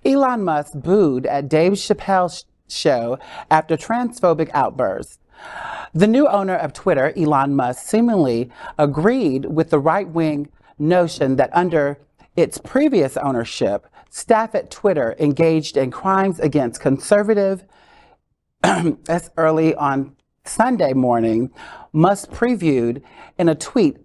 Elon Musk booed at Dave Chappelle show after transphobic outburst. The new owner of Twitter, Elon Musk, seemingly agreed with the right-wing notion that under its previous ownership, staff at Twitter engaged in crimes against conservative. As early on Sunday morning, Musk previewed in a tweet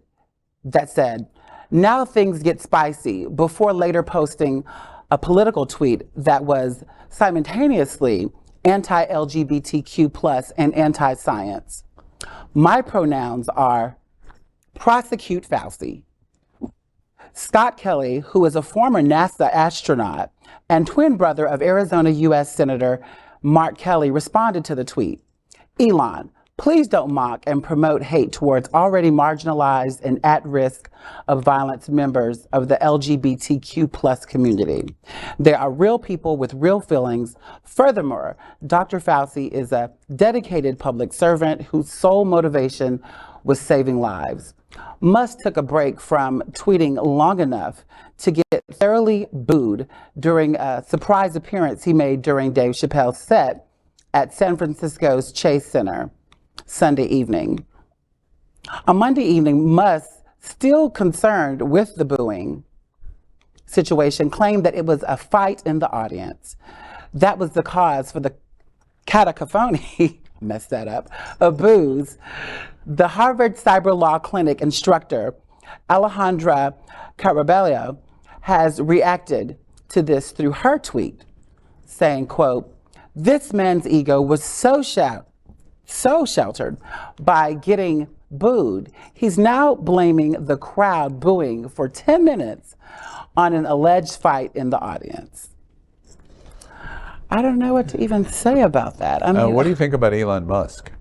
that said, "Now things get spicy," before later posting a political tweet that was simultaneously anti-LGBTQ+ and anti-science. "My pronouns are prosecute Fauci." Scott Kelly, who is a former NASA astronaut and twin brother of Arizona U.S. Senator Mark Kelly, responded to the tweet. "Elon, please don't mock and promote hate towards already marginalized and at risk of violence members of the LGBTQ+ community. They are real people with real feelings. Furthermore, Dr. Fauci is a dedicated public servant whose sole motivation was saving lives." Musk took a break from tweeting long enough to get thoroughly booed during a surprise appearance he made during Dave Chappelle's set at San Francisco's Chase Center Sunday evening. On Monday evening, Musk, still concerned with the booing situation, claimed that it was a fight in the audience. That was the cause for the cacophony, messed that up, of boos. The Harvard Cyber Law Clinic instructor, Alejandra Carabello, has reacted to this through her tweet, saying, quote, "This man's ego was so sheltered by getting booed. He's now blaming the crowd booing for 10 minutes on an alleged fight in the audience." I don't know what to even say about that. I mean, what do you think about Elon Musk?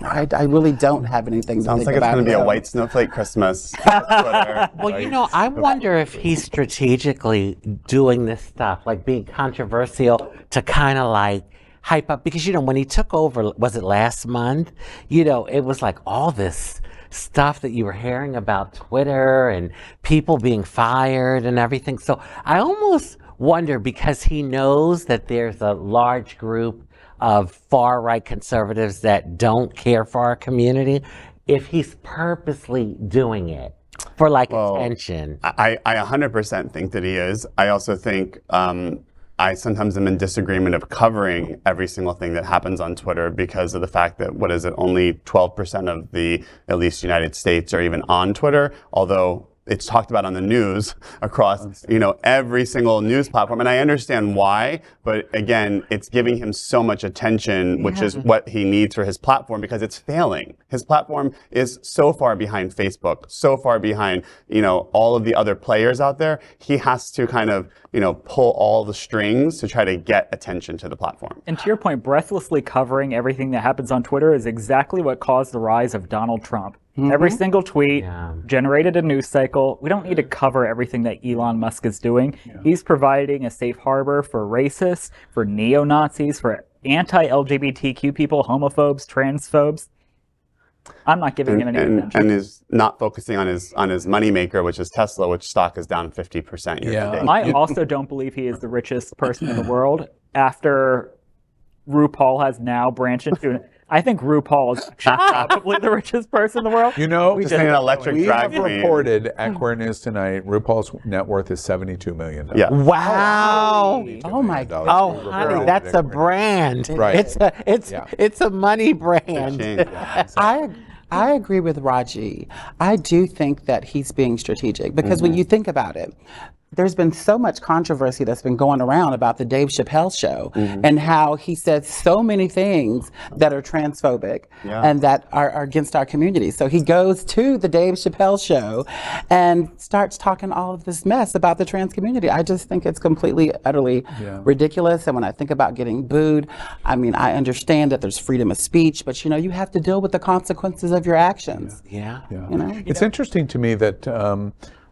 I really don't have anything to Sounds think like about. it's going to be a white snowflake Christmas. Well, you know, I wonder if he's strategically doing this stuff, like being controversial to kind of like hype up, because, you know, when he took over, was it last month? You know, it was like all this stuff that you were hearing about Twitter and people being fired and everything. So I almost wonder, because he knows that there's a large group of far-right conservatives that don't care for our community, if he's purposely doing it for like attention. I 100% think that he is. I also think I sometimes am in disagreement of covering every single thing that happens on Twitter because of the fact that, what is it, only 12% of the, at least United States, are even on Twitter, although it's talked about on the news across, you know, every single news platform. And I understand why, but again, it's giving him so much attention, which is what he needs for his platform, because it's failing. His platform is so far behind Facebook, so far behind, you know, all of the other players out there. He has to kind of, you know, pull all the strings to try to get attention to the platform. And to your point, breathlessly covering everything that happens on Twitter is exactly what caused the rise of Donald Trump. Every single tweet generated a news cycle. We don't need to cover everything that Elon Musk is doing. He's providing a safe harbor for racists, for neo-Nazis, for anti-LGBTQ people, homophobes, transphobes. I'm not giving him any attention. And is not focusing on his moneymaker, which is Tesla, which stock is down 50% year to date. I also don't believe he is the richest person in the world. After RuPaul has now branched into I think RuPaul is actually probably the richest person in the world. You know, we have reported at Queer News tonight, RuPaul's net worth is $72 million. Yeah. Wow. Oh my God. Oh, honey, that's a brand. Right. It's a money brand. I agree with Raji. I do think that he's being strategic because when you think about it, there's been so much controversy that's been going around about the Dave Chappelle show and how he said so many things that are transphobic and that are against our community. So he goes to the Dave Chappelle show and starts talking all of this mess about the trans community. I just think it's completely, utterly ridiculous. And when I think about getting booed, I mean, I understand that there's freedom of speech, but you know, you have to deal with the consequences of your actions. Yeah. You know? It's interesting to me that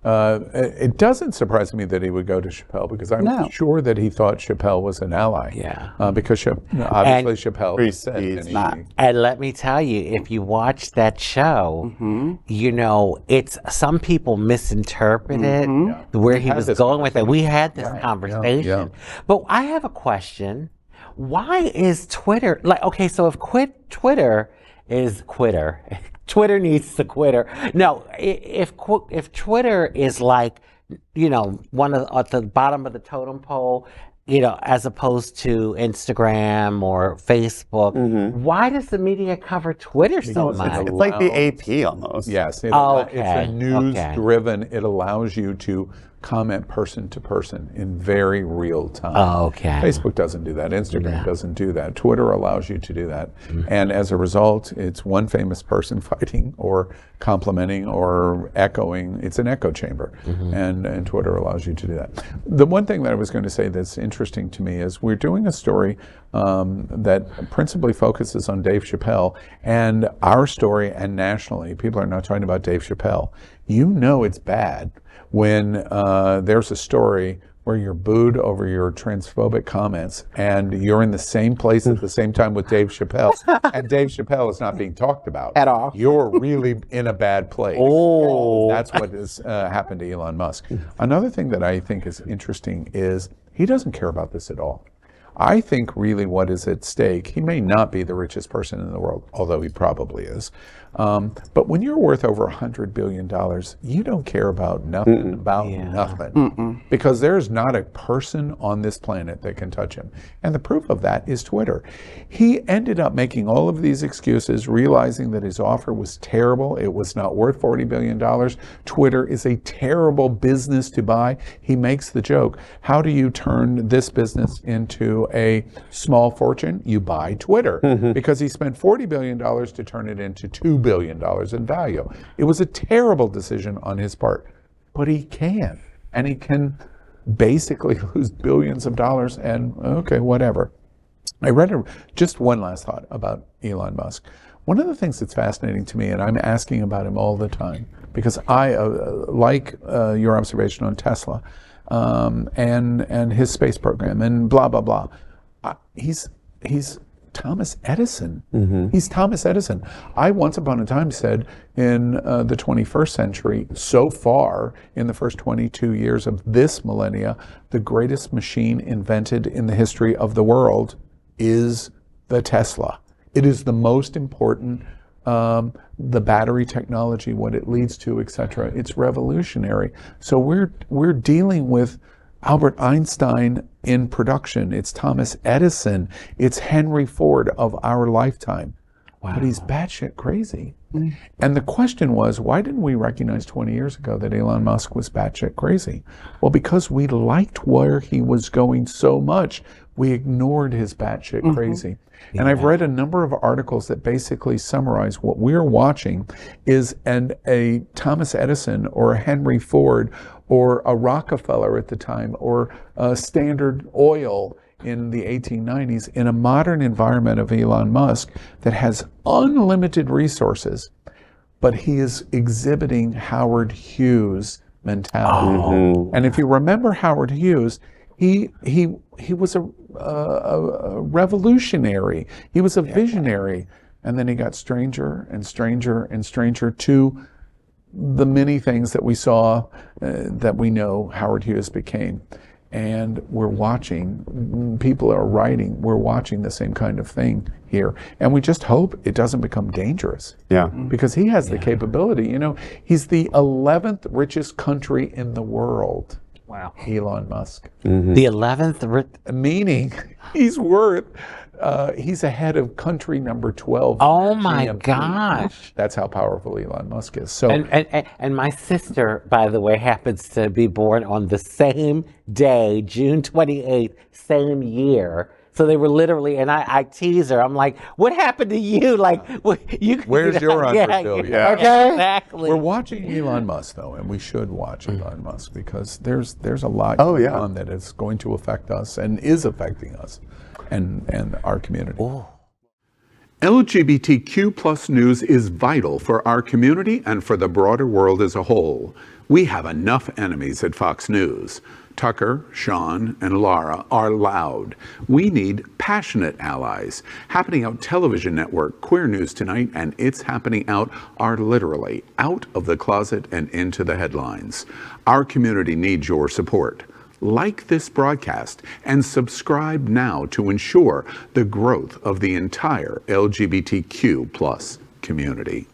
It doesn't surprise me that he would go to Chappelle because I'm No. sure that he thought Chappelle was an ally. Yeah. Because obviously Chappelle He's said not. And let me tell you, if you watch that show, you know, it's some people misinterpret it where he had was this going with it. We had this conversation. yeah. But I have a question. Why is Twitter like, okay, so if Twitter is quitter, Twitter needs to quitter. No, if Twitter is like, you know, one of at the bottom of the totem pole, you know, as opposed to Instagram or Facebook, why does the media cover Twitter so much? It's like the AP almost. Yes, it's Okay, a news-driven. It allows you to comment person to person in very real time. Okay. Facebook doesn't do that. Instagram doesn't do that. Twitter allows you to do that. And as a result, it's one famous person fighting or complimenting or echoing. It's an echo chamber. And Twitter allows you to do that. The one thing that I was going to say that's interesting to me is we're doing a story that principally focuses on Dave Chappelle, and our story, and nationally, people are not talking about Dave Chappelle. You know it's bad when there's a story where you're booed over your transphobic comments and you're in the same place at the same time with Dave Chappelle, and Dave Chappelle is not being talked about At all. You're really in a bad place. That's what has happened to Elon Musk. Another thing that I think is interesting is he doesn't care about this at all. I think really what is at stake, he may not be the richest person in the world, although he probably is. But when you're worth over $100 billion, you don't care about nothing, nothing. Because there's not a person on this planet that can touch him. And the proof of that is Twitter. He ended up making all of these excuses, realizing that his offer was terrible. It was not worth $40 billion. Twitter is a terrible business to buy. He makes the joke, how do you turn this business into a small fortune? You buy Twitter. Because he spent $40 billion to turn it into $2 billion in value. It was a terrible decision on his part, but he can. And he can basically lose billions of dollars and okay, whatever. I read just one last thought about Elon Musk. One of the things that's fascinating to me, and I'm asking about him all the time, because I like your observation on Tesla and his space program and blah, blah, blah. He's Thomas Edison. He's Thomas Edison. I once upon a time said in the 21st century, so far in the first 22 years of this millennia, the greatest machine invented in the history of the world is the Tesla. It is the most important, the battery technology, what it leads to, etc. It's revolutionary. So we're dealing with Albert Einstein in production. It's Thomas Edison. It's Henry Ford of our lifetime. Wow. But he's batshit crazy. And the question was, why didn't we recognize 20 years ago that Elon Musk was batshit crazy? Well, because we liked where he was going so much, we ignored his batshit crazy. And I've read a number of articles that basically summarize what we're watching is a Thomas Edison or a Henry Ford or a Rockefeller at the time or a Standard Oil in the 1890s in a modern environment of Elon Musk that has unlimited resources, but he is exhibiting Howard Hughes mentality. And if you remember Howard Hughes, he was a revolutionary. He was a visionary. And then he got stranger and stranger and stranger to the many things that we saw that we know Howard Hughes became. And we're watching, people are writing, we're watching the same kind of thing here. And we just hope it doesn't become dangerous. Yeah. Because he has the capability. You know, he's the 11th richest country in the world. Wow. Elon Musk. The 11th? Meaning he's worth, he's ahead of country number 12. Oh my GMP. gosh. That's how powerful Elon Musk is. So, And my sister, by the way, happens to be born on the same day, June 28th, same year. So they were literally, and I tease her. I'm like, "What happened to you? Like, where's your $100 billion? Yeah. Okay, exactly." We're watching Elon Musk, though, and we should watch Elon Musk because there's a lot Oh, going yeah. on that is going to affect us and is affecting us and our community. LGBTQ plus news is vital for our community and for the broader world as a whole. We have enough enemies at Fox News. Tucker, Sean, and Lara are loud. We need passionate allies. Happening Out Television Network, Queer News Tonight, and It's Happening Out are literally out of the closet and into the headlines. Our community needs your support. Like this broadcast and subscribe now to ensure the growth of the entire LGBTQ plus community.